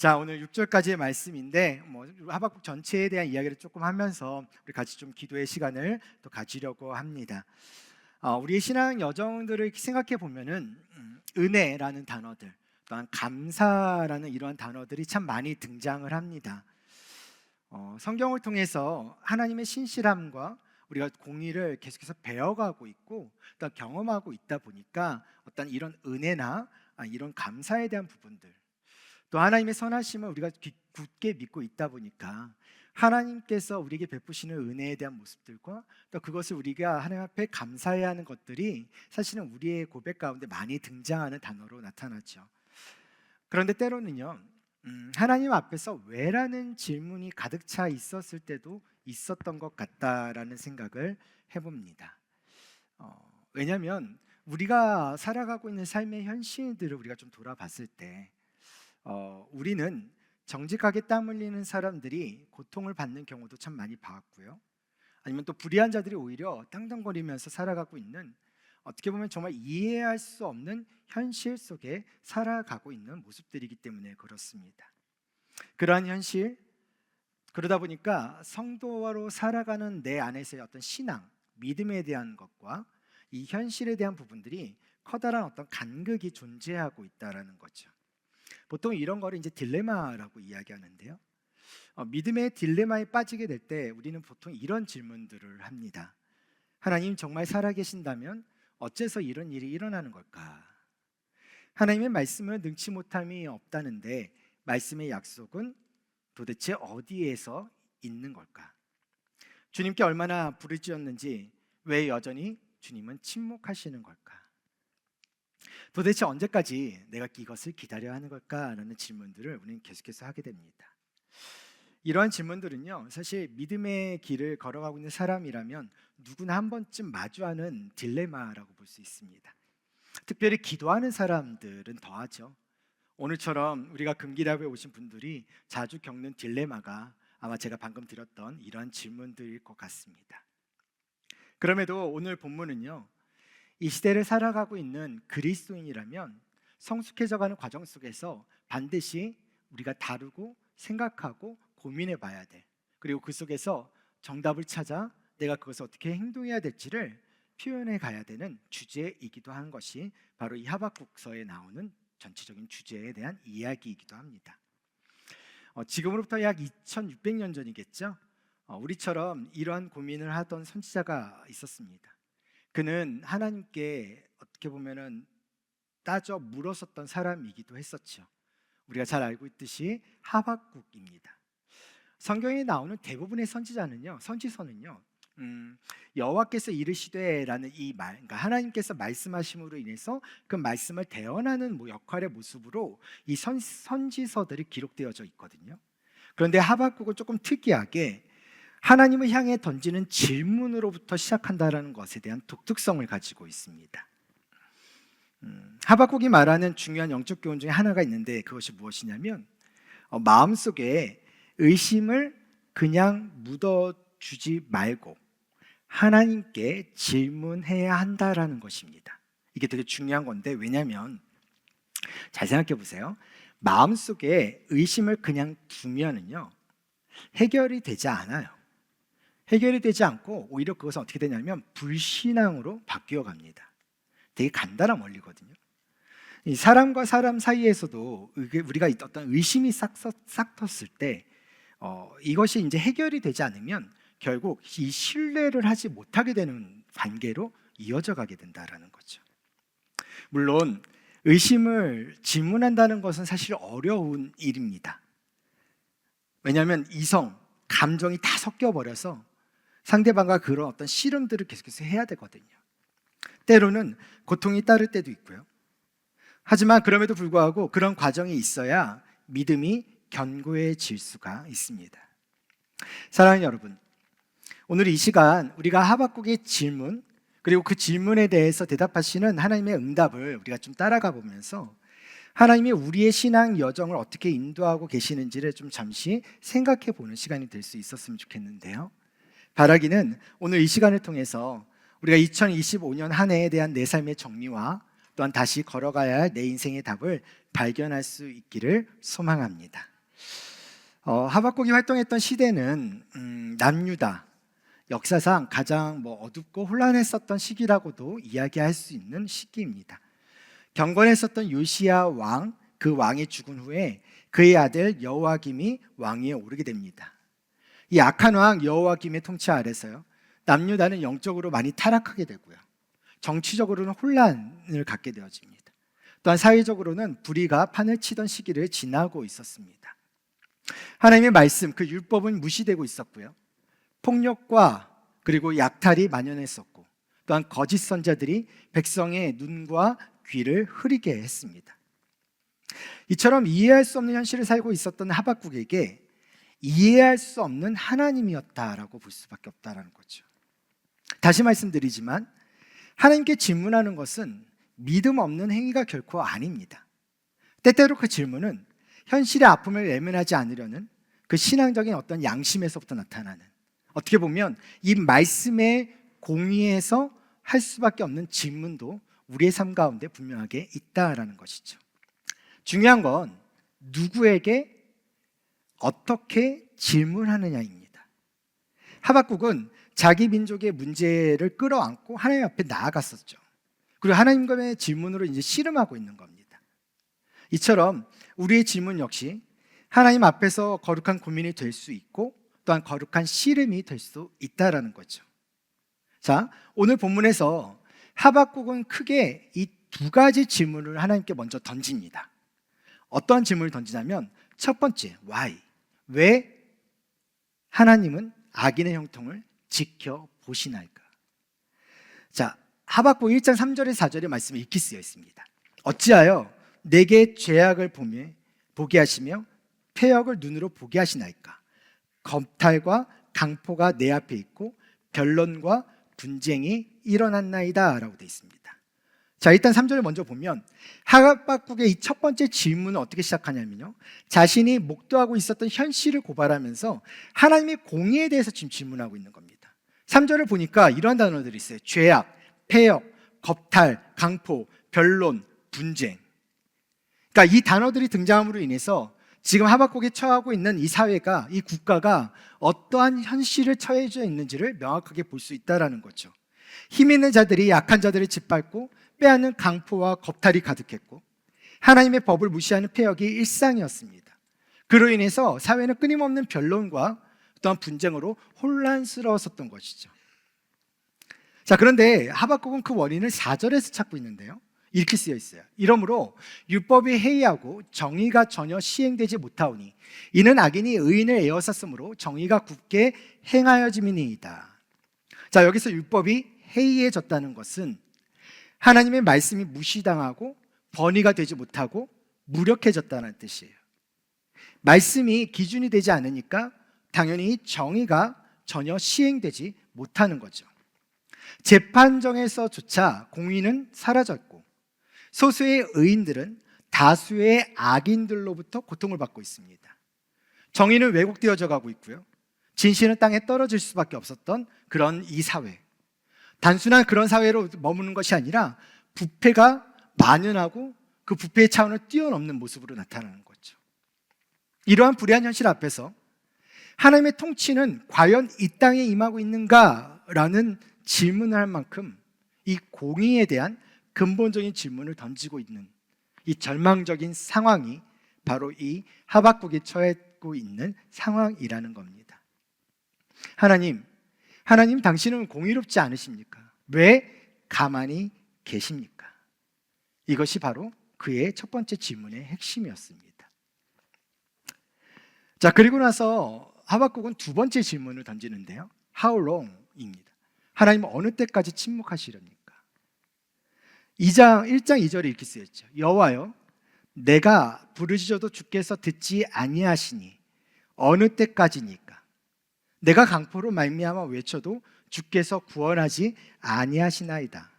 자, 오늘 6절까지의 말씀인데 하박국 전체에 대한 이야기를 조금 하면서 우리 같이 좀 기도의 시간을 또 가지려고 합니다. 우리의 신앙 여정들을 생각해 보면은 은혜라는 단어들, 또한 감사라는 이러한 단어들이 참 많이 등장을 합니다. 성경을 통해서 하나님의 신실함과 우리가 공의를 계속해서 배워가고 있고 또 경험하고 있다 보니까 어떤 이런 은혜나 이런 감사에 대한 부분들, 또 하나님의 선하심을 우리가 굳게 믿고 있다 보니까 하나님께서 우리에게 베푸시는 은혜에 대한 모습들과 또 그것을 우리가 하나님 앞에 감사해야 하는 것들이 사실은 우리의 고백 가운데 많이 등장하는 단어로 나타나죠. 그런데 때로는요, 하나님 앞에서 왜라는 질문이 가득 차 있었을 때도 있었던 것 같다라는 생각을 해봅니다. 왜냐하면 우리가 살아가고 있는 삶의 현실들을 우리가 좀 돌아봤을 때 우리는 정직하게 땀 흘리는 사람들이 고통을 받는 경우도 참 많이 봤고요. 아니면 또 불의한 자들이 오히려 땅덩거리면서 살아가고 있는, 어떻게 보면 정말 이해할 수 없는 현실 속에 살아가고 있는 모습들이기 때문에 그렇습니다. 그러한 현실, 그러다 보니까 성도로 살아가는 내 안에서의 어떤 신앙, 믿음에 대한 것과 이 현실에 대한 부분들이 커다란 어떤 간극이 존재하고 있다라는 거죠. 보통 이런 거를 이제 딜레마라고 이야기하는데요. 믿음의 딜레마에 빠지게 될 때 우리는 보통 이런 질문들을 합니다. 하나님 정말 살아계신다면 어째서 이런 일이 일어나는 걸까? 하나님의 말씀을 능치 못함이 없다는데 말씀의 약속은 도대체 어디에서 있는 걸까? 주님께 얼마나 부르짖었는지 왜 여전히 주님은 침묵하시는 걸까? 도대체 언제까지 내가 이것을 기다려야 하는 걸까라는 질문들을 우리는 계속해서 하게 됩니다. 이러한 질문들은요, 사실 믿음의 길을 걸어가고 있는 사람이라면 누구나 한 번쯤 마주하는 딜레마라고 볼 수 있습니다. 특별히 기도하는 사람들은 더하죠. 오늘처럼 우리가 금기답에 오신 분들이 자주 겪는 딜레마가 아마 제가 방금 드렸던 이러한 질문들일 것 같습니다. 그럼에도 오늘 본문은요, 이 시대를 살아가고 있는 그리스도인이라면 성숙해져가는 과정 속에서 반드시 우리가 다루고 생각하고 고민해 봐야 돼. 그리고 그 속에서 정답을 찾아 내가 그것을 어떻게 행동해야 될지를 표현해 가야 되는 주제이기도 한 것이 바로 이 하박국서에 나오는 전체적인 주제에 대한 이야기이기도 합니다. 지금으로부터 약 2600년 전이겠죠. 우리처럼 이러한 고민을 하던 선지자가 있었습니다. 그는 하나님께 어떻게 보면은 따져 물었었던 사람이기도 했었죠. 우리가 잘 알고 있듯이 하박국입니다. 성경에 나오는 대부분의 선지서는요, 여호와께서 이르시되라는 이 말, 그러니까 하나님께서 말씀하심으로 인해서 그 말씀을 대언하는 역할의 모습으로 이 선지서들이 기록되어져 있거든요. 그런데 하박국은 조금 특이하게 하나님을 향해 던지는 질문으로부터 시작한다라는 것에 대한 독특성을 가지고 있습니다. 하박국이 말하는 중요한 영적 교훈 중에 하나가 있는데 그것이 무엇이냐면 마음속에 의심을 그냥 묻어주지 말고 하나님께 질문해야 한다라는 것입니다. 이게 되게 중요한 건데, 왜냐하면 잘 생각해 보세요. 마음속에 의심을 그냥 두면은요, 해결이 되지 않아요. 해결이 되지 않고 오히려 그것은 어떻게 되냐면 불신앙으로 바뀌어 갑니다. 되게 간단한 원리거든요. 이 사람과 사람 사이에서도 우리가 어떤 의심이 싹 텄을 때 이것이 이제 해결이 되지 않으면 결국 이 신뢰를 하지 못하게 되는 관계로 이어져 가게 된다라는 거죠. 물론 의심을 질문한다는 것은 사실 어려운 일입니다. 왜냐하면 이성, 감정이 다 섞여버려서 상대방과 그런 어떤 씨름들을 계속해서 해야 되거든요. 때로는 고통이 따를 때도 있고요. 하지만 그럼에도 불구하고 그런 과정이 있어야 믿음이 견고해질 수가 있습니다. 사랑하는 여러분, 오늘 이 시간 우리가 하박국의 질문, 그리고 그 질문에 대해서 대답하시는 하나님의 응답을 우리가 좀 따라가 보면서 하나님이 우리의 신앙 여정을 어떻게 인도하고 계시는지를 좀 잠시 생각해 보는 시간이 될 수 있었으면 좋겠는데요. 바라기는 오늘 이 시간을 통해서 우리가 2025년 한 해에 대한 내 삶의 정리와 또한 다시 걸어가야 할 내 인생의 답을 발견할 수 있기를 소망합니다. 하박국이 활동했던 시대는 남유다, 역사상 가장 어둡고 혼란했었던 시기라고도 이야기할 수 있는 시기입니다. 경건했었던 요시야 왕, 그 왕이 죽은 후에 그의 아들 여호야김이 왕위에 오르게 됩니다. 이 악한 왕 여호야김의 통치 아래서요, 남유다는 영적으로 많이 타락하게 되고요, 정치적으로는 혼란을 갖게 되어집니다. 또한 사회적으로는 불의가 판을 치던 시기를 지나고 있었습니다. 하나님의 말씀, 그 율법은 무시되고 있었고요, 폭력과 그리고 약탈이 만연했었고, 또한 거짓 선자들이 백성의 눈과 귀를 흐리게 했습니다. 이처럼 이해할 수 없는 현실을 살고 있었던 하박국에게 이해할 수 없는 하나님이었다라고 볼 수밖에 없다라는 거죠. 다시 말씀드리지만 하나님께 질문하는 것은 믿음 없는 행위가 결코 아닙니다. 때때로 그 질문은 현실의 아픔을 외면하지 않으려는 그 신앙적인 어떤 양심에서부터 나타나는, 어떻게 보면 이 말씀의 공의에서 할 수밖에 없는 질문도 우리의 삶 가운데 분명하게 있다라는 것이죠. 중요한 건 누구에게 어떻게 질문하느냐입니다. 하박국은 자기 민족의 문제를 끌어안고 하나님 앞에 나아갔었죠. 그리고 하나님과의 질문으로 이제 씨름하고 있는 겁니다. 이처럼 우리의 질문 역시 하나님 앞에서 거룩한 고민이 될 수 있고, 또한 거룩한 씨름이 될 수 있다라는 거죠. 자, 오늘 본문에서 하박국은 크게 이 두 가지 질문을 하나님께 먼저 던집니다. 어떤 질문을 던지냐면, 첫 번째, why? 왜 하나님은 악인의 형통을 지켜보시나이까? 자, 하박국 1장 3절에 4절의 말씀이 이렇게 쓰여 있습니다. 어찌하여 내게 죄악을 보게 하시며 패역을 눈으로 보게 하시나이까? 겁탈과 강포가 내 앞에 있고 변론과 분쟁이 일어났나이다 라고 되어 있습니다. 자, 일단 3절을 먼저 보면 하박국의 이 첫 번째 질문은 어떻게 시작하냐면요, 자신이 목도하고 있었던 현실을 고발하면서 하나님의 공의에 대해서 지금 질문하고 있는 겁니다. 3절을 보니까 이러한 단어들이 있어요. 죄악, 패역, 겁탈, 강포, 변론, 분쟁. 그러니까 이 단어들이 등장함으로 인해서 지금 하박국이 처하고 있는 이 사회가, 이 국가가 어떠한 현실을 처해져 있는지를 명확하게 볼 수 있다는 거죠. 힘 있는 자들이 약한 자들을 짓밟고 빼앗는 강포와 겁탈이 가득했고, 하나님의 법을 무시하는 패역이 일상이었습니다. 그로 인해서 사회는 끊임없는 변론과 또한 분쟁으로 혼란스러웠었던 것이죠. 자, 그런데 하박국은 그 원인을 4절에서 찾고 있는데요, 이렇게 쓰여 있어요. 이러므로 율법이 해이하고 정의가 전혀 시행되지 못하오니 이는 악인이 의인을 에워쌌으므로 정의가 굳게 행하여짐이니이다. 자, 여기서 율법이 해이해졌다는 것은 하나님의 말씀이 무시당하고 번의가 되지 못하고 무력해졌다는 뜻이에요. 말씀이 기준이 되지 않으니까 당연히 정의가 전혀 시행되지 못하는 거죠. 재판정에서조차 공의는 사라졌고, 소수의 의인들은 다수의 악인들로부터 고통을 받고 있습니다. 정의는 왜곡되어져 가고 있고요, 진실은 땅에 떨어질 수밖에 없었던 그런 이 사회, 단순한 그런 사회로 머무는 것이 아니라 부패가 만연하고 그 부패의 차원을 뛰어넘는 모습으로 나타나는 거죠. 이러한 불의한 현실 앞에서 하나님의 통치는 과연 이 땅에 임하고 있는가라는 질문을 할 만큼 이 공의에 대한 근본적인 질문을 던지고 있는 이 절망적인 상황이 바로 이 하박국이 처하고 있는 상황이라는 겁니다. 하나님 당신은 공의롭지 않으십니까? 왜 가만히 계십니까? 이것이 바로 그의 첫 번째 질문의 핵심이었습니다. 자, 그리고 나서 하박국은 두 번째 질문을 던지는데요, How long입니다. 하나님은 어느 때까지 침묵하시렵니까? 1장 2절에 이렇게 쓰였죠. 여호와여, 내가 부르짖어도 주께서 듣지 아니하시니 어느 때까지니까? 내가 강포로 말미암아 외쳐도 주께서 구원하지 아니하시나이다.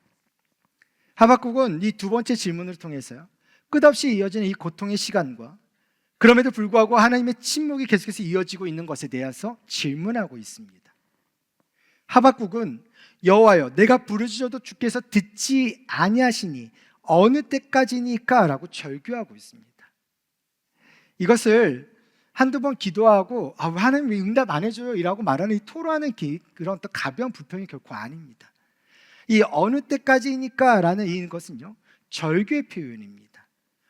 하박국은 이 두 번째 질문을 통해서요, 끝없이 이어지는 이 고통의 시간과 그럼에도 불구하고 하나님의 침묵이 계속해서 이어지고 있는 것에 대해서 질문하고 있습니다. 하박국은 여호와여, 내가 부르짖어도 주께서 듣지 아니하시니 어느 때까지니까? 라고 절규하고 있습니다. 이것을 한두 번 기도하고 왜 하나님 왜 응답 안 해줘요? 이라고 말하는 이 토로하는 그런 또 가벼운 불평이 결코 아닙니다. 이 어느 때까지니까 라는 이것은요, 절규의 표현입니다.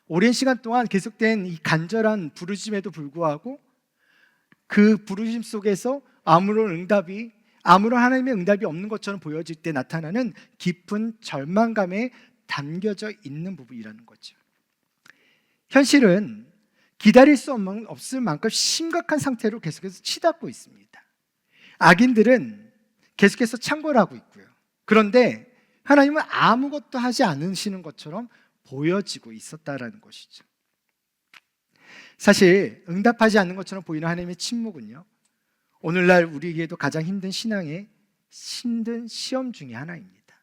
오랜 시간 동안 계속된 이 간절한 부르심에도 불구하고 그 부르심 속에서 아무런 하나님의 응답이 없는 것처럼 보여질 때 나타나는 깊은 절망감에 담겨져 있는 부분이라는 거죠. 현실은 기다릴 수 없을 만큼 심각한 상태로 계속해서 치닫고 있습니다. 악인들은 계속해서 창궐 하고 있고요. 그런데 하나님은 아무것도 하지 않으시는 것처럼 보여지고 있었다라는 것이죠. 사실 응답하지 않는 것처럼 보이는 하나님의 침묵은요, 오늘날 우리에게도 가장 힘든 신앙의 힘든 시험 중에 하나입니다.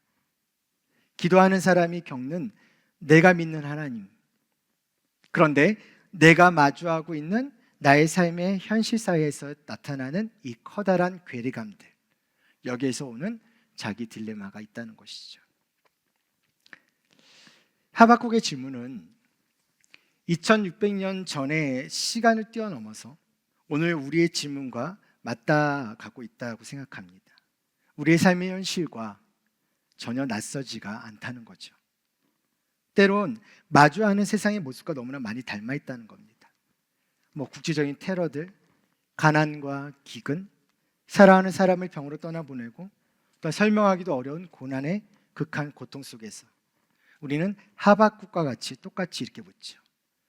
기도하는 사람이 겪는 내가 믿는 하나님, 그런데 내가 마주하고 있는 나의 삶의 현실 사회에서 나타나는 이 커다란 괴리감들, 여기에서 오는 자기 딜레마가 있다는 것이죠. 하박국의 질문은 2600년 전의 시간을 뛰어넘어서 오늘 우리의 질문과 맞닿아가고 있다고 생각합니다. 우리의 삶의 현실과 전혀 낯서지가 않다는 거죠. 때론 마주하는 세상의 모습과 너무나 많이 닮아 있다는 겁니다. 국제적인 테러들, 가난과 기근, 사랑하는 사람을 병으로 떠나보내고 또 설명하기도 어려운 고난의 극한 고통 속에서 우리는 하박국과 같이 똑같이 이렇게 묻죠.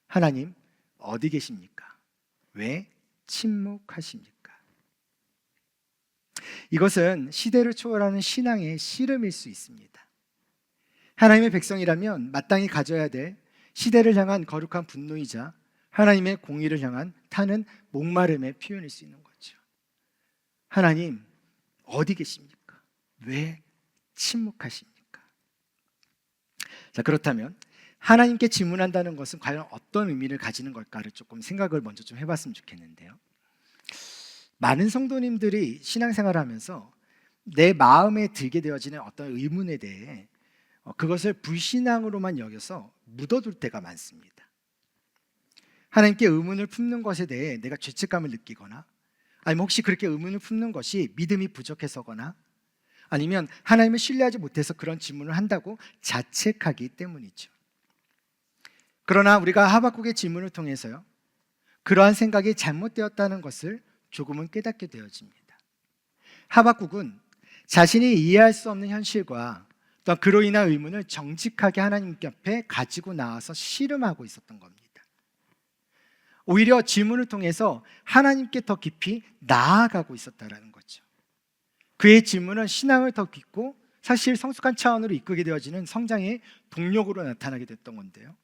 하나님, 어디 계십니까? 왜 침묵하십니까? 이것은 시대를 초월하는 신앙의 씨름일 수 있습니다. 하나님의 백성이라면 마땅히 가져야 될 시대를 향한 거룩한 분노이자 하나님의 공의를 향한 타는 목마름의 표현일 수 있는 거죠. 하나님, 어디 계십니까? 왜 침묵하십니까? 자, 그렇다면 하나님께 질문한다는 것은 과연 어떤 의미를 가지는 걸까를 조금 생각을 먼저 좀 해봤으면 좋겠는데요. 많은 성도님들이 신앙생활을 하면서 내 마음에 들게 되어지는 어떤 의문에 대해 그것을 불신앙으로만 여겨서 묻어둘 때가 많습니다. 하나님께 의문을 품는 것에 대해 내가 죄책감을 느끼거나, 아니면 혹시 그렇게 의문을 품는 것이 믿음이 부족해서거나, 아니면 하나님을 신뢰하지 못해서 그런 질문을 한다고 자책하기 때문이죠. 그러나 우리가 하박국의 질문을 통해서요, 그러한 생각이 잘못되었다는 것을 조금은 깨닫게 되어집니다. 하박국은 자신이 이해할 수 없는 현실과 또 그로 인한 의문을 정직하게 하나님 앞에 가지고 나와서 씨름하고 있었던 겁니다. 오히려 질문을 통해서 하나님께 더 깊이 나아가고 있었다는 거죠. 그의 질문은 신앙을 더 깊고 사실 성숙한 차원으로 이끌게 되어지는 성장의 동력으로 나타나게 됐던 건데요.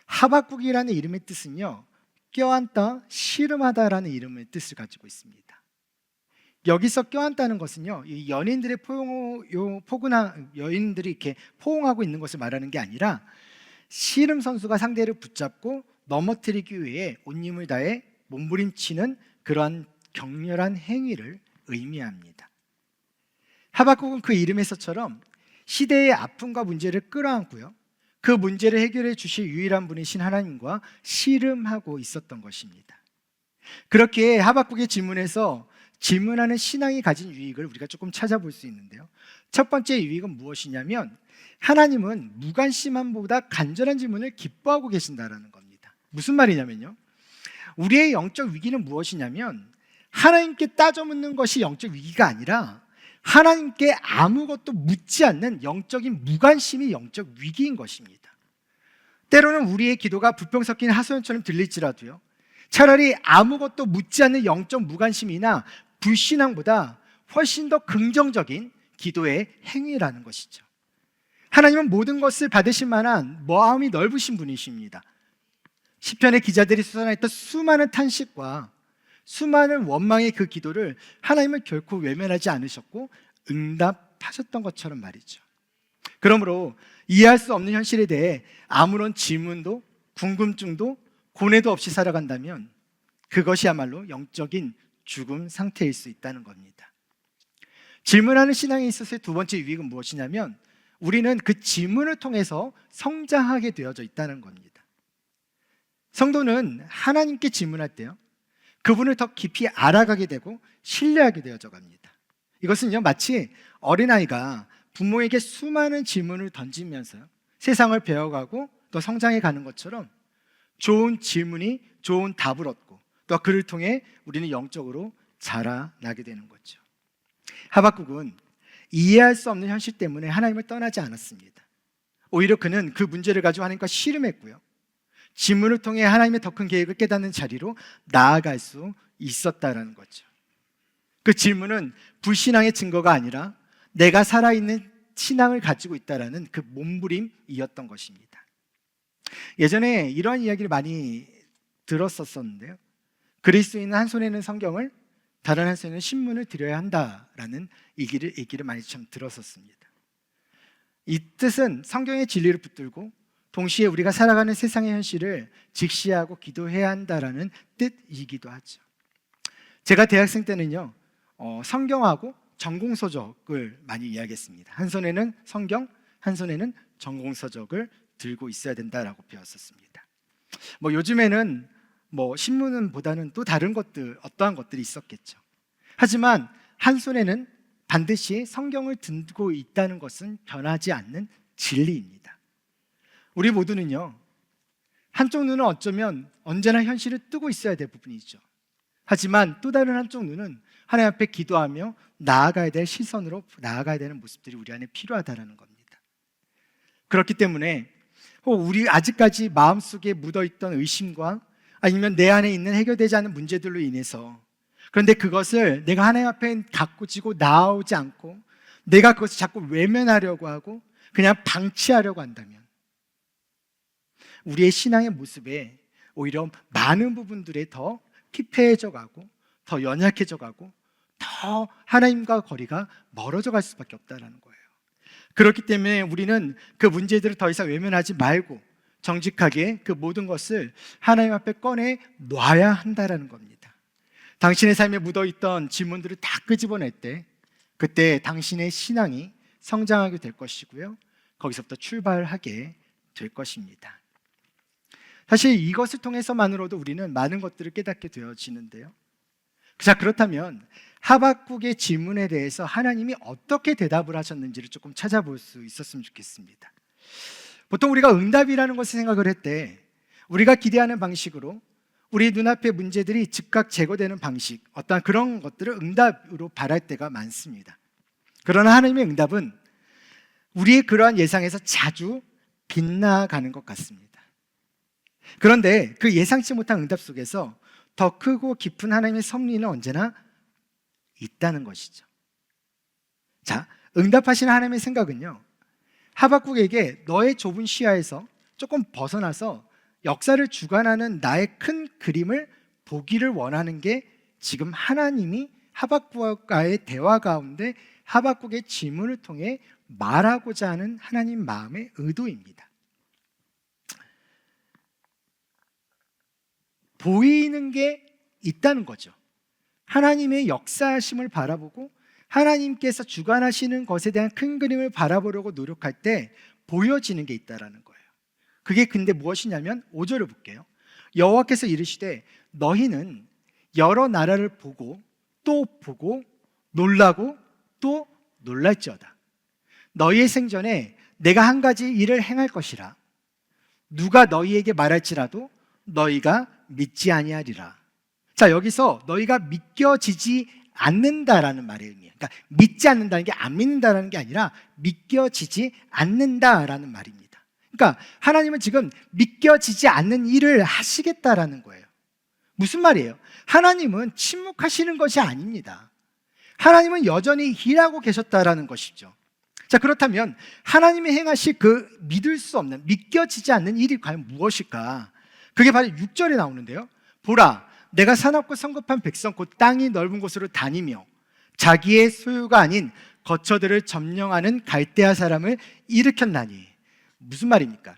하박국이라는 이름의 뜻은요, 껴안다, 씨름하다라는 이름의 뜻을 가지고 있습니다. 여기서 껴안다는 것은요, 이 연인들의 포근한 여인들이 이렇게 포옹하고 있는 것을 말하는 게 아니라 씨름 선수가 상대를 붙잡고 넘어뜨리기 위해 온 힘을 다해 몸부림치는 그러한 격렬한 행위를 의미합니다. 하박국은 그 이름에서처럼 시대의 아픔과 문제를 끌어안고요, 그 문제를 해결해 주실 유일한 분이신 하나님과 씨름하고 있었던 것입니다. 그렇게 하박국의 질문에서 질문하는 신앙이 가진 유익을 우리가 조금 찾아볼 수 있는데요. 첫 번째 유익은 무엇이냐면 하나님은 무관심함보다 간절한 질문을 기뻐하고 계신다라는 겁니다. 무슨 말이냐면요, 우리의 영적 위기는 무엇이냐면 하나님께 따져 묻는 것이 영적 위기가 아니라 하나님께 아무것도 묻지 않는 영적인 무관심이 영적 위기인 것입니다. 때로는 우리의 기도가 불평 섞인 하소연처럼 들릴지라도요, 차라리 아무것도 묻지 않는 영적 무관심이나 불신앙보다 훨씬 더 긍정적인 기도의 행위라는 것이죠. 하나님은 모든 것을 받으실 만한 마음이 넓으신 분이십니다. 시편의 기자들이 쏟아냈던 수많은 탄식과 수많은 원망의 그 기도를 하나님은 결코 외면하지 않으셨고 응답하셨던 것처럼 말이죠. 그러므로 이해할 수 없는 현실에 대해 아무런 질문도 궁금증도 고뇌도 없이 살아간다면 그것이야말로 영적인 죽음 상태일 수 있다는 겁니다. 질문하는 신앙에 있어서의 두 번째 유익은 무엇이냐면 우리는 그 질문을 통해서 성장하게 되어져 있다는 겁니다. 성도는 하나님께 질문할 때요, 그분을 더 깊이 알아가게 되고 신뢰하게 되어져 갑니다. 이것은요, 마치 어린아이가 부모에게 수많은 질문을 던지면서 세상을 배워가고 또 성장해 가는 것처럼 좋은 질문이 좋은 답을 얻고 또 그를 통해 우리는 영적으로 자라나게 되는 거죠. 하박국은 이해할 수 없는 현실 때문에 하나님을 떠나지 않았습니다. 오히려 그는 그 문제를 가지고 하나님과 씨름했고요, 질문을 통해 하나님의 더 큰 계획을 깨닫는 자리로 나아갈 수 있었다라는 거죠. 그 질문은 불신앙의 증거가 아니라 내가 살아있는 신앙을 가지고 있다라는 그 몸부림이었던 것입니다. 예전에 이런 이야기를 많이 들었었는데요, 그리스도인은 한 손에는 성경을, 다른 한 손에는 신문을 들여야 한다라는 얘기를 많이 참 들었었습니다. 이 뜻은 성경의 진리를 붙들고 동시에 우리가 살아가는 세상의 현실을 직시하고 기도해야 한다라는 뜻이기도 하죠. 제가 대학생 때는요, 성경하고 전공서적을 많이 이야기했습니다. 한 손에는 성경, 한 손에는 전공서적을 들고 있어야 된다라고 배웠었습니다. 요즘에는 신문보다는 또 다른 것들, 어떠한 것들이 있었겠죠. 하지만 한 손에는 반드시 성경을 들고 있다는 것은 변하지 않는 진리입니다. 우리 모두는요, 한쪽 눈은 어쩌면 언제나 현실을 뜨고 있어야 될 부분이죠. 하지만 또 다른 한쪽 눈은 하나님 앞에 기도하며 나아가야 될 시선으로 나아가야 되는 모습들이 우리 안에 필요하다는 겁니다. 그렇기 때문에 우리 아직까지 마음속에 묻어있던 의심과 아니면 내 안에 있는 해결되지 않은 문제들로 인해서, 그런데 그것을 내가 하나님 앞에 갖고 지고 나오지 않고 내가 그것을 자꾸 외면하려고 하고 그냥 방치하려고 한다면 우리의 신앙의 모습에 오히려 많은 부분들이 더 피폐해져 가고 더 연약해져 가고 더 하나님과 거리가 멀어져 갈 수밖에 없다는 거예요. 그렇기 때문에 우리는 그 문제들을 더 이상 외면하지 말고 정직하게 그 모든 것을 하나님 앞에 꺼내 놔야 한다는 겁니다. 당신의 삶에 묻어있던 질문들을 다 끄집어낼 때 그때 당신의 신앙이 성장하게 될 것이고요, 거기서부터 출발하게 될 것입니다. 사실 이것을 통해서만으로도 우리는 많은 것들을 깨닫게 되어지는데요. 자, 그렇다면 하박국의 질문에 대해서 하나님이 어떻게 대답을 하셨는지를 조금 찾아볼 수 있었으면 좋겠습니다. 보통 우리가 응답이라는 것을 생각을 할 때 우리가 기대하는 방식으로 우리 눈앞의 문제들이 즉각 제거되는 방식, 어떠한 그런 것들을 응답으로 바랄 때가 많습니다. 그러나 하나님의 응답은 우리의 그러한 예상에서 자주 빗나가는 것 같습니다. 그런데 그 예상치 못한 응답 속에서 더 크고 깊은 하나님의 섭리는 언제나 있다는 것이죠. 자, 응답하시는 하나님의 생각은요, 하박국에게 너의 좁은 시야에서 조금 벗어나서 역사를 주관하는 나의 큰 그림을 보기를 원하는 게 지금 하나님이 하박국과의 대화 가운데 하박국의 질문을 통해 말하고자 하는 하나님 마음의 의도입니다. 보이는 게 있다는 거죠. 하나님의 역사하심을 바라보고 하나님께서 주관하시는 것에 대한 큰 그림을 바라보려고 노력할 때 보여지는 게 있다는 거예요. 그게 근데 무엇이냐면 5절을 볼게요. 여호와께서 이르시되 너희는 여러 나라를 보고 또 보고 놀라고 또 놀랄지어다. 너희의 생전에 내가 한 가지 일을 행할 것이라. 누가 너희에게 말할지라도 너희가 믿지 아니하리라. 자, 여기서 너희가 믿겨지지 않는다라는 말의 의미예요. 그러니까 믿지 않는다는 게 안 믿는다라는 게 아니라 믿겨지지 않는다라는 말입니다. 그러니까 하나님은 지금 믿겨지지 않는 일을 하시겠다라는 거예요. 무슨 말이에요? 하나님은 침묵하시는 것이 아닙니다. 하나님은 여전히 일하고 계셨다라는 것이죠. 자, 그렇다면 하나님이 행하실 그 믿을 수 없는, 믿겨지지 않는 일이 과연 무엇일까? 그게 바로 6절에 나오는데요. 보라, 내가 사납고 성급한 백성 곧 땅이 넓은 곳으로 다니며 자기의 소유가 아닌 거처들을 점령하는 갈대아 사람을 일으켰나니. 무슨 말입니까?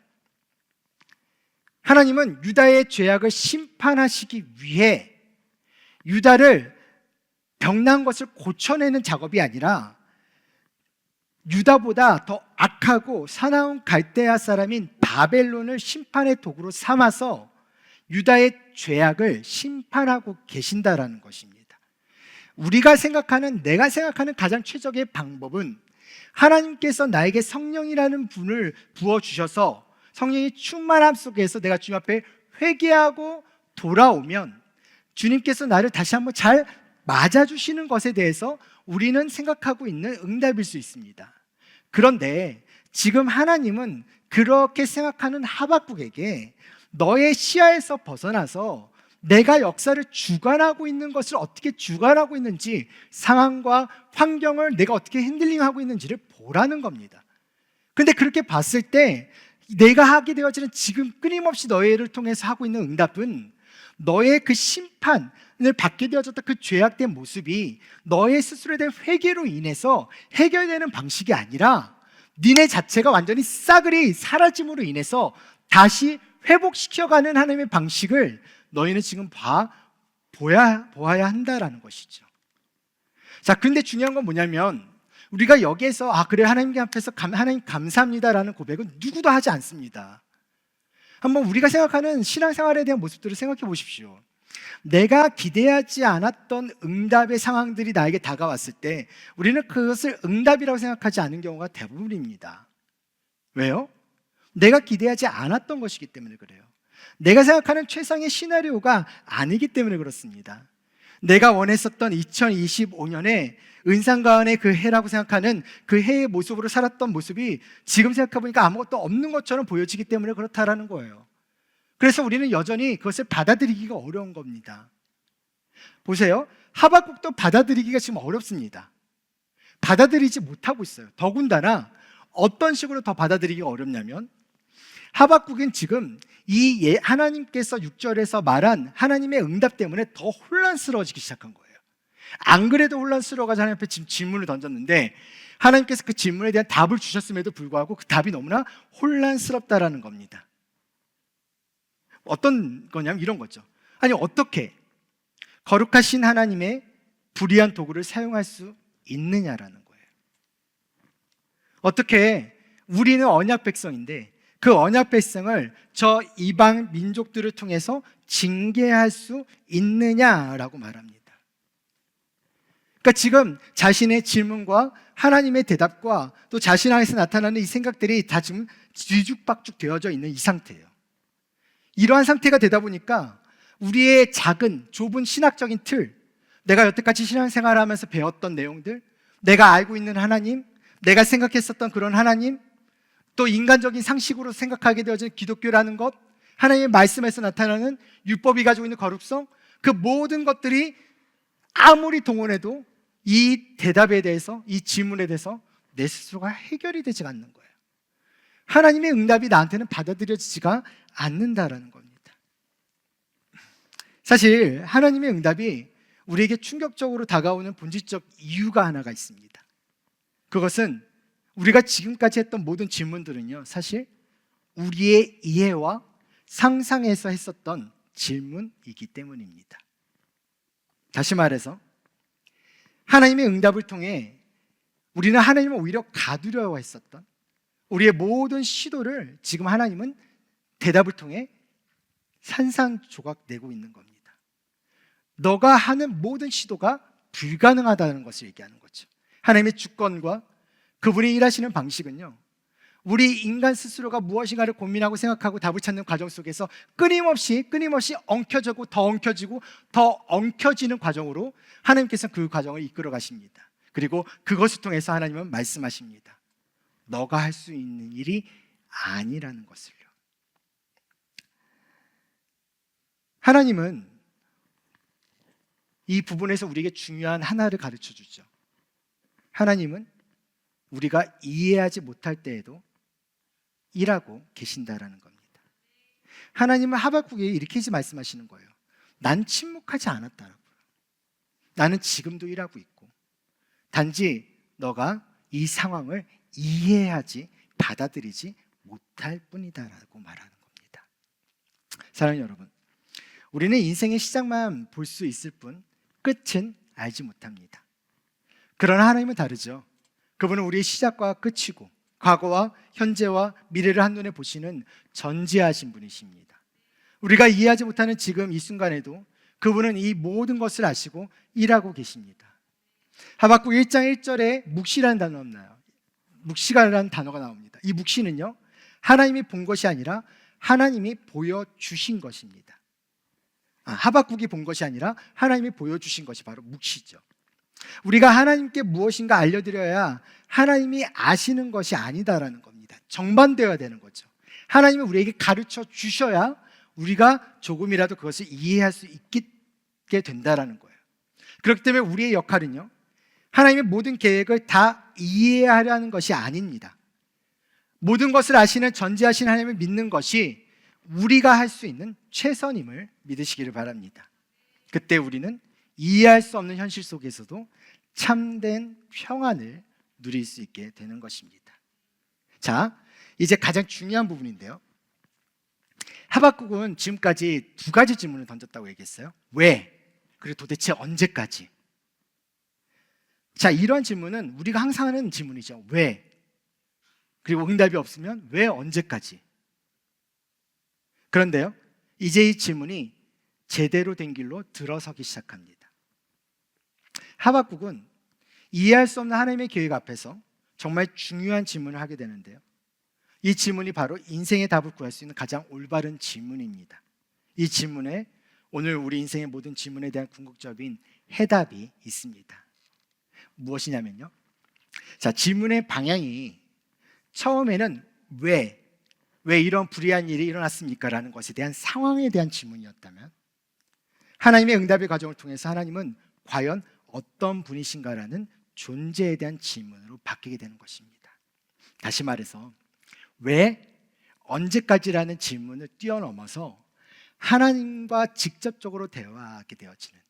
하나님은 유다의 죄악을 심판하시기 위해 유다를 병난 것을 고쳐내는 작업이 아니라 유다보다 더 악하고 사나운 갈대아 사람인 바벨론을 심판의 도구로 삼아서 유다의 죄악을 심판하고 계신다라는 것입니다. 우리가 생각하는, 내가 생각하는 가장 최적의 방법은 하나님께서 나에게 성령이라는 분을 부어주셔서 성령이 충만함 속에서 내가 주님 앞에 회개하고 돌아오면 주님께서 나를 다시 한번 잘 맞아주시는 것에 대해서 우리는 생각하고 있는 응답일 수 있습니다. 그런데 지금 하나님은 그렇게 생각하는 하박국에게 너의 시야에서 벗어나서 내가 역사를 주관하고 있는 것을 어떻게 주관하고 있는지, 상황과 환경을 내가 어떻게 핸들링하고 있는지를 보라는 겁니다. 그런데 그렇게 봤을 때 내가 하게 되어지는 지금 끊임없이 너희를 통해서 하고 있는 응답은 너의 그 심판을 받게 되어졌던 그 죄악된 모습이 너의 스스로에 대한 회개로 인해서 해결되는 방식이 아니라 니네 자체가 완전히 싸그리 사라짐으로 인해서 다시 회복시켜가는 하나님의 방식을 너희는 지금 보아야 한다라는 것이죠. 자, 그런데 중요한 건 뭐냐면 우리가 여기에서 그래 하나님 앞에서 하나님 감사합니다라는 고백은 누구도 하지 않습니다. 한번 우리가 생각하는 신앙생활에 대한 모습들을 생각해 보십시오. 내가 기대하지 않았던 응답의 상황들이 나에게 다가왔을 때 우리는 그것을 응답이라고 생각하지 않는 경우가 대부분입니다. 왜요? 내가 기대하지 않았던 것이기 때문에 그래요. 내가 생각하는 최상의 시나리오가 아니기 때문에 그렇습니다. 내가 원했었던 2025년에 은상가은의 그 해라고 생각하는 그 해의 모습으로 살았던 모습이 지금 생각해보니까 아무것도 없는 것처럼 보여지기 때문에 그렇다라는 거예요. 그래서 우리는 여전히 그것을 받아들이기가 어려운 겁니다. 보세요. 하박국도 받아들이기가 지금 어렵습니다. 받아들이지 못하고 있어요. 더군다나 어떤 식으로 더 받아들이기가 어렵냐면 하박국은 지금 이 하나님께서 6절에서 말한 하나님의 응답 때문에 더 혼란스러워지기 시작한 거예요. 안 그래도 혼란스러워가지고 하나님 앞에 지금 질문을 던졌는데 하나님께서 그 질문에 대한 답을 주셨음에도 불구하고 그 답이 너무나 혼란스럽다라는 겁니다. 어떤 거냐면 이런 거죠. 아니 어떻게 거룩하신 하나님의 불의한 도구를 사용할 수 있느냐라는 거예요. 어떻게 우리는 언약 백성인데 그 언약 백성을 저 이방 민족들을 통해서 징계할 수 있느냐라고 말합니다. 그러니까 지금 자신의 질문과 하나님의 대답과 또 자신 안에서 나타나는 이 생각들이 다 지금 뒤죽박죽 되어져 있는 이 상태예요. 이러한 상태가 되다 보니까 우리의 작은 좁은 신학적인 틀, 내가 여태까지 신앙생활을 하면서 배웠던 내용들, 내가 알고 있는 하나님, 내가 생각했었던 그런 하나님, 또 인간적인 상식으로 생각하게 되어진 기독교라는 것, 하나님의 말씀에서 나타나는 율법이 가지고 있는 거룩성, 그 모든 것들이 아무리 동원해도 이 대답에 대해서, 이 질문에 대해서 내 스스로가 해결이 되지 않는 거예요. 하나님의 응답이 나한테는 받아들여지지가 않는다라는 겁니다. 사실 하나님의 응답이 우리에게 충격적으로 다가오는 본질적 이유가 하나가 있습니다. 그것은 우리가 지금까지 했던 모든 질문들은요, 사실 우리의 이해와 상상에서 했었던 질문이기 때문입니다. 다시 말해서 하나님의 응답을 통해 우리는 하나님을 오히려 가두려워했었던 우리의 모든 시도를 지금 하나님은 대답을 통해 산산조각 내고 있는 겁니다. 너가 하는 모든 시도가 불가능하다는 것을 얘기하는 거죠. 하나님의 주권과 그분이 일하시는 방식은요, 우리 인간 스스로가 무엇인가를 고민하고 생각하고 답을 찾는 과정 속에서 끊임없이 엉켜지고 더 엉켜지는 과정으로 하나님께서 그 과정을 이끌어 가십니다. 그리고 그것을 통해서 하나님은 말씀하십니다. 너가 할 수 있는 일이 아니라는 것을요. 하나님은 이 부분에서 우리에게 중요한 하나를 가르쳐 주죠. 하나님은 우리가 이해하지 못할 때에도 일하고 계신다라는 겁니다. 하나님은 하박국에 이렇게 말씀하시는 거예요. 난 침묵하지 않았다라고요. 나는 지금도 일하고 있고 단지 너가 이 상황을 이해하지 받아들이지 못할 뿐이다라고 말하는 겁니다. 사랑하는 여러분, 우리는 인생의 시작만 볼 수 있을 뿐 끝은 알지 못합니다. 그러나 하나님은 다르죠. 그분은 우리의 시작과 끝이고 과거와 현재와 미래를 한눈에 보시는 전지하신 분이십니다. 우리가 이해하지 못하는 지금 이 순간에도 그분은 이 모든 것을 아시고 일하고 계십니다. 하박국 1장 1절에 묵시라는 단어가 나와요. 묵시라는 단어가 나옵니다. 이 묵시는요, 하나님이 본 것이 아니라 하나님이 보여주신 것입니다. 하박국이 본 것이 아니라 하나님이 보여주신 것이 바로 묵시죠. 우리가 하나님께 무엇인가 알려드려야 하나님이 아시는 것이 아니다라는 겁니다. 정반대어야 되는 거죠. 하나님이 우리에게 가르쳐 주셔야 우리가 조금이라도 그것을 이해할 수 있게 된다라는 거예요. 그렇기 때문에 우리의 역할은요, 하나님의 모든 계획을 다 이해하려는 것이 아닙니다. 모든 것을 아시는 전지하신 하나님을 믿는 것이 우리가 할 수 있는 최선임을 믿으시기를 바랍니다. 그때 우리는 이해할 수 없는 현실 속에서도 참된 평안을 누릴 수 있게 되는 것입니다. 자, 이제 가장 중요한 부분인데요. 하박국은 지금까지 두 가지 질문을 던졌다고 얘기했어요. 왜? 그리고 도대체 언제까지? 자, 이런 질문은 우리가 항상 하는 질문이죠. 왜? 그리고 응답이 없으면 왜 언제까지? 그런데요, 이제 이 질문이 제대로 된 길로 들어서기 시작합니다. 하박국은 이해할 수 없는 하나님의 계획 앞에서 정말 중요한 질문을 하게 되는데요, 이 질문이 바로 인생의 답을 구할 수 있는 가장 올바른 질문입니다. 이 질문에 오늘 우리 인생의 모든 질문에 대한 궁극적인 해답이 있습니다. 무엇이냐면요, 자, 질문의 방향이 처음에는 왜 이런 불의한 일이 일어났습니까? 라는 것에 대한 상황에 대한 질문이었다면, 하나님의 응답의 과정을 통해서 하나님은 과연 어떤 분이신가라는 존재에 대한 질문으로 바뀌게 되는 것입니다. 다시 말해서 왜, 언제까지라는 질문을 뛰어넘어서 하나님과 직접적으로 대화하게 되어지는,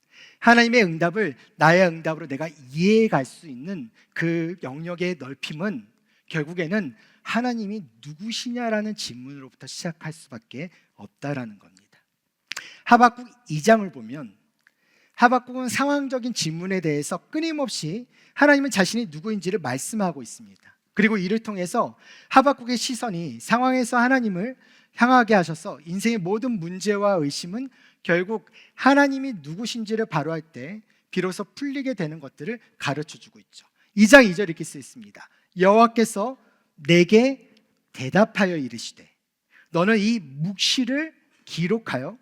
하나님의 응답을 나의 응답으로 내가 이해해갈 수 있는 그 영역의 넓힘은 결국에는 하나님이 누구시냐라는 질문으로부터 시작할 수밖에 없다라는 겁니다. 하박국 2장을 보면 하박국은 상황적인 질문에 대해서 끊임없이 하나님은 자신이 누구인지를 말씀하고 있습니다. 그리고 이를 통해서 하박국의 시선이 상황에서 하나님을 향하게 하셔서 인생의 모든 문제와 의심은 결국 하나님이 누구신지를 바로할 때 비로소 풀리게 되는 것들을 가르쳐주고 있죠. 2장 2절 이렇게 쓰여 있습니다. 여호와께서 내게 대답하여 이르시되 너는 이 묵시를 기록하여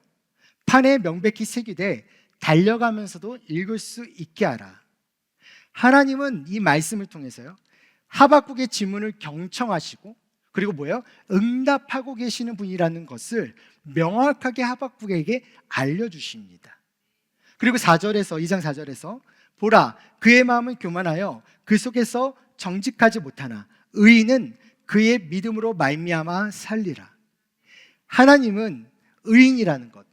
판에 명백히 새기되 달려가면서도 읽을 수 있게 하라. 하나님은 이 말씀을 통해서요, 하박국의 질문을 경청하시고 그리고 뭐예요? 응답하고 계시는 분이라는 것을 명확하게 하박국에게 알려주십니다. 그리고 2장 4절에서 보라, 그의 마음은 교만하여 그 속에서 정직하지 못하나 의인은 그의 믿음으로 말미암아 살리라. 하나님은 의인이라는 것,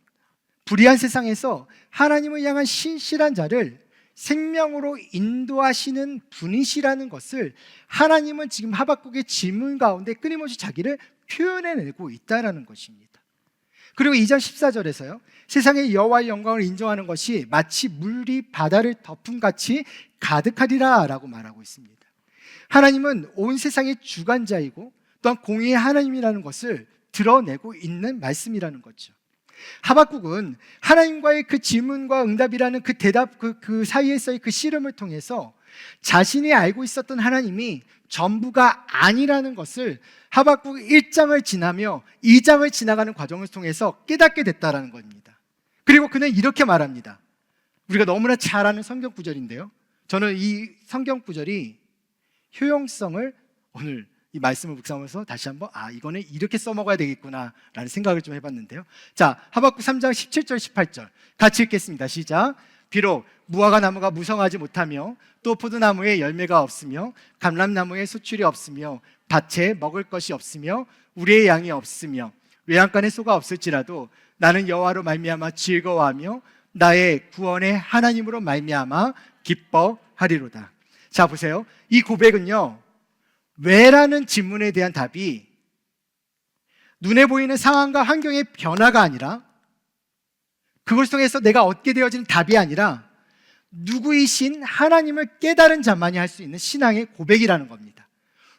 불의한 세상에서 하나님을 향한 신실한 자를 생명으로 인도하시는 분이시라는 것을 하나님은 지금 하박국의 질문 가운데 끊임없이 자기를 표현해내고 있다는 것입니다. 그리고 2장 14절에서요, 세상의 여호와의 영광을 인정하는 것이 마치 물이 바다를 덮은 같이 가득하리라 라고 말하고 있습니다. 하나님은 온 세상의 주관자이고 또한 공의의 하나님이라는 것을 드러내고 있는 말씀이라는 거죠. 하박국은 하나님과의 그 질문과 응답이라는 그 대답, 그 사이에서의 그 씨름을 통해서 자신이 알고 있었던 하나님이 전부가 아니라는 것을 하박국 1장을 지나며 2장을 지나가는 과정을 통해서 깨닫게 됐다는 겁니다. 그리고 그는 이렇게 말합니다. 우리가 너무나 잘 아는 성경 구절인데요, 저는 이 성경 구절이 효용성을 오늘 이 말씀을 묵상하면서 다시 한번 이거는 이렇게 써먹어야 되겠구나 라는 생각을 좀 해봤는데요. 자, 하박국 3장 17절 18절 같이 읽겠습니다. 시작. 비록 무화과 나무가 무성하지 못하며 또 포도나무에 열매가 없으며 감람나무에 수출이 없으며 밭에 먹을 것이 없으며 우리의 양이 없으며 외양간에 소가 없을지라도 나는 여호와로 말미암아 즐거워하며 나의 구원의 하나님으로 말미암아 기뻐하리로다. 자, 보세요. 이 고백은요, 왜라는 질문에 대한 답이 눈에 보이는 상황과 환경의 변화가 아니라, 그걸 통해서 내가 얻게 되어지는 답이 아니라 누구이신 하나님을 깨달은 자만이 할 수 있는 신앙의 고백이라는 겁니다.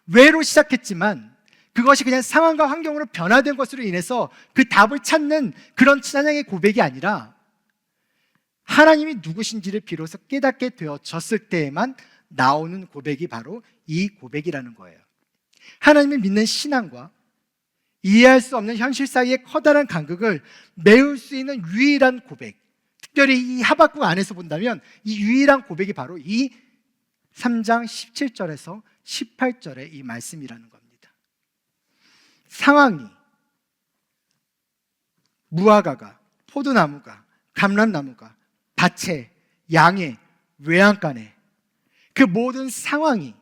왜로 시작했지만 그것이 그냥 상황과 환경으로 변화된 것으로 인해서 그 답을 찾는 그런 찬양의 고백이 아니라 하나님이 누구신지를 비로소 깨닫게 되어졌을 때에만 나오는 고백이 바로 이 고백이라는 거예요. 하나님을 믿는 신앙과 이해할 수 없는 현실 사이의 커다란 간극을 메울 수 있는 유일한 고백, 특별히 이 하박국 안에서 본다면 이 유일한 고백이 바로 이 3장 17절에서 18절의 이 말씀이라는 겁니다. 상황이, 무화과가, 포도나무가, 감람나무가, 밭에, 양에, 외양간에 그 모든 상황이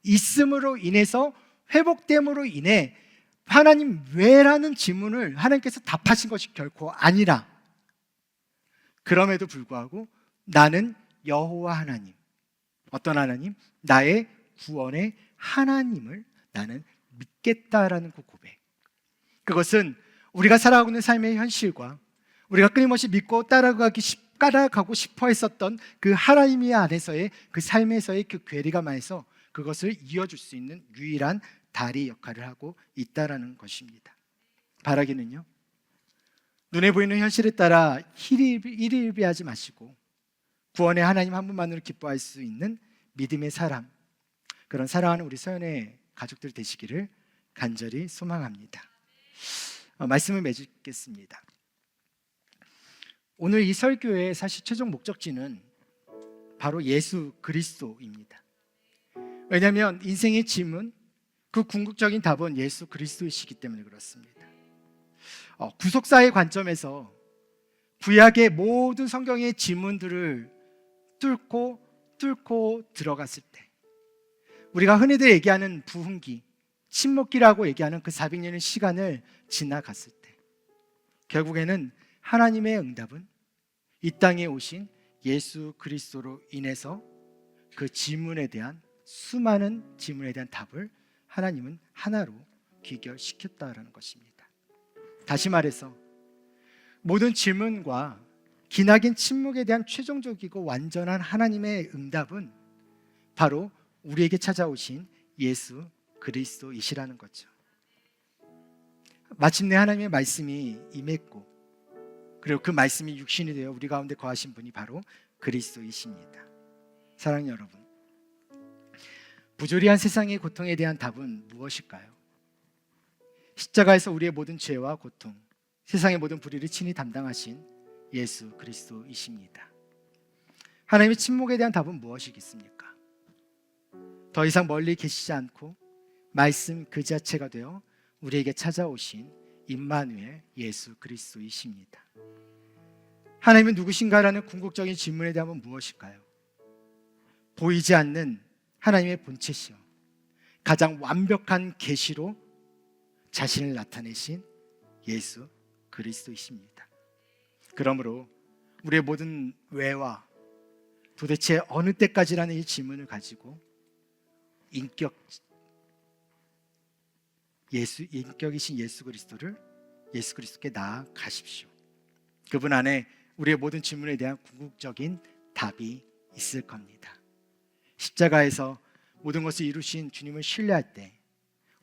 있음으로 인해서 회복됨으로 인해 하나님 왜라는 질문을 하나님께서 답하신 것이 결코 아니라, 그럼에도 불구하고 나는 여호와 하나님, 어떤 하나님? 나의 구원의 하나님을 나는 믿겠다라는 그 고백, 그것은 우리가 살아가고 있는 삶의 현실과 우리가 끊임없이 믿고 따라가고 싶어 했었던 그 하나님의 안에서의 그 삶에서의 그 괴리감에서 그것을 이어줄 수 있는 유일한 다리 역할을 하고 있다라는 것입니다. 바라기는요, 눈에 보이는 현실에 따라 일희일비하지 마시고 구원의 하나님 한 분만으로 기뻐할 수 있는 믿음의 사람, 그런 사랑하는 우리 서연의 가족들 되시기를 간절히 소망합니다. 말씀을 맺겠습니다. 오늘 이 설교의 사실 최종 목적지는 바로 예수 그리스도입니다. 왜냐하면 인생의 질문, 그 궁극적인 답은 예수 그리스도이시기 때문에 그렇습니다. 구속사의 관점에서 구약의 모든 성경의 질문들을 뚫고 들어갔을 때, 우리가 흔히들 얘기하는 부흥기, 침묵기라고 얘기하는 그 400년의 시간을 지나갔을 때 결국에는 하나님의 응답은 이 땅에 오신 예수 그리스도로 인해서 그 질문에 대한, 수많은 질문에 대한 답을 하나님은 하나로 귀결시켰다라는 것입니다. 다시 말해서 모든 질문과 기나긴 침묵에 대한 최종적이고 완전한 하나님의 응답은 바로 우리에게 찾아오신 예수 그리스도이시라는 거죠. 마침내 하나님의 말씀이 임했고, 그리고 그 말씀이 육신이 되어 우리 가운데 거하신 분이 바로 그리스도이십니다. 사랑하는 여러분, 부조리한 세상의 고통에 대한 답은 무엇일까요? 십자가에서 우리의 모든 죄와 고통, 세상의 모든 불의를 친히 담당하신 예수 그리스도이십니다. 하나님의 침묵에 대한 답은 무엇이겠습니까? 더 이상 멀리 계시지 않고 말씀 그 자체가 되어 우리에게 찾아오신 임마누엘 예수 그리스도이십니다. 하나님은 누구신가라는 궁극적인 질문에 대한 무엇일까요? 보이지 않는 하나님의 본체시여 가장 완벽한 계시로 자신을 나타내신 예수 그리스도이십니다. 그러므로 우리의 모든 왜와 도대체 어느 때까지라는 이 질문을 가지고 인격이신 예수 그리스도께 나아가십시오. 그분 안에 우리의 모든 질문에 대한 궁극적인 답이 있을 겁니다. 십자가에서 모든 것을 이루신 주님을 신뢰할 때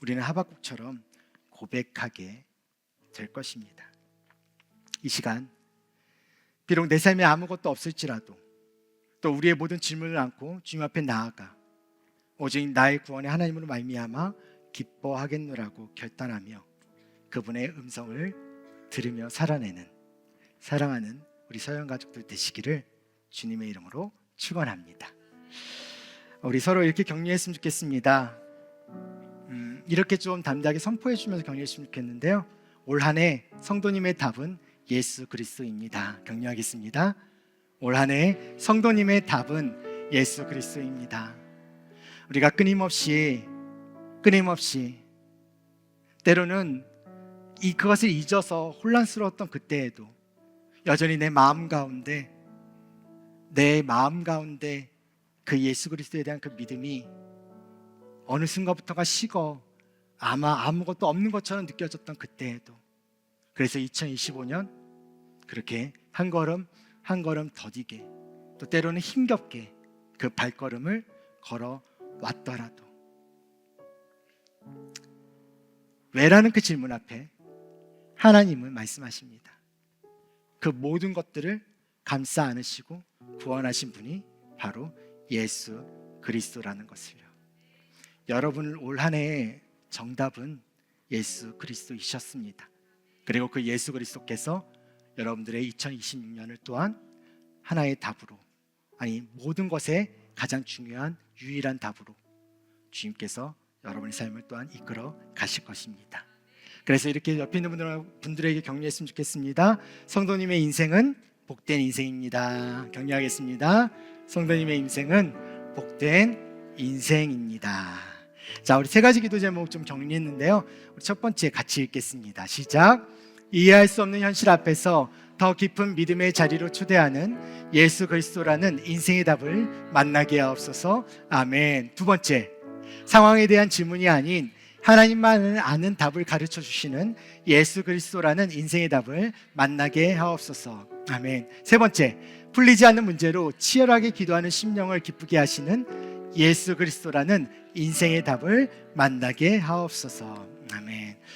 우리는 하박국처럼 고백하게 될 것입니다. 이 시간, 비록 내 삶에 아무것도 없을지라도 또 우리의 모든 질문을 안고 주님 앞에 나아가 오직 나의 구원의 하나님으로 말미암아 기뻐하겠노라고 결단하며 그분의 음성을 들으며 살아내는 사랑하는 우리 서영 가족들 되시기를 주님의 이름으로 축원합니다. 우리 서로 이렇게 격려했으면 좋겠습니다. 이렇게 좀 담대하게 선포해 주면서 격려했으면 좋겠는데요. 올 한 해 성도님의 답은 예수 그리스도입니다. 격려하겠습니다. 올 한 해 성도님의 답은 예수 그리스도입니다. 우리가 끊임없이 때로는 그것을 잊어서 혼란스러웠던 그때에도 여전히 내 마음 가운데 그 예수 그리스도에 대한 그 믿음이 어느 순간부터가 식어 아마 아무것도 없는 것처럼 느껴졌던 그때에도, 그래서 2025년 그렇게 한 걸음 한 걸음 더디게 또 때로는 힘겹게 그 발걸음을 걸어 왔더라도 왜라는 그 질문 앞에 하나님은 말씀하십니다. 그 모든 것들을 감싸 안으시고 구원하신 분이 바로 예수 그리스도라는 것을요. 여러분을 올 한 해의 정답은 예수 그리스도이셨습니다. 그리고 그 예수 그리스도께서 여러분들의 2026년을 또한 하나의 답으로, 아니 모든 것에 가장 중요한 유일한 답으로 주님께서 여러분의 삶을 또한 이끌어 가실 것입니다. 그래서 이렇게 옆에 있는 분들에게 격려했으면 좋겠습니다. 성도님의 인생은 복된 인생입니다. 격려하겠습니다. 성도님의 인생은 복된 인생입니다. 자, 우리 세 가지 기도 제목 좀 정리했는데요. 우리 첫 번째 같이 읽겠습니다. 시작. 이해할 수 없는 현실 앞에서 더 깊은 믿음의 자리로 초대하는 예수 그리스도라는 인생의 답을 만나게 하옵소서. 아멘. 두 번째, 상황에 대한 질문이 아닌 하나님만 아는 답을 가르쳐 주시는 예수 그리스도라는 인생의 답을 만나게 하옵소서. 아멘. 세 번째, 풀리지 않는 문제로 치열하게 기도하는 심령을 기쁘게 하시는 예수 그리스도라는 인생의 답을 만나게 하옵소서. 아멘.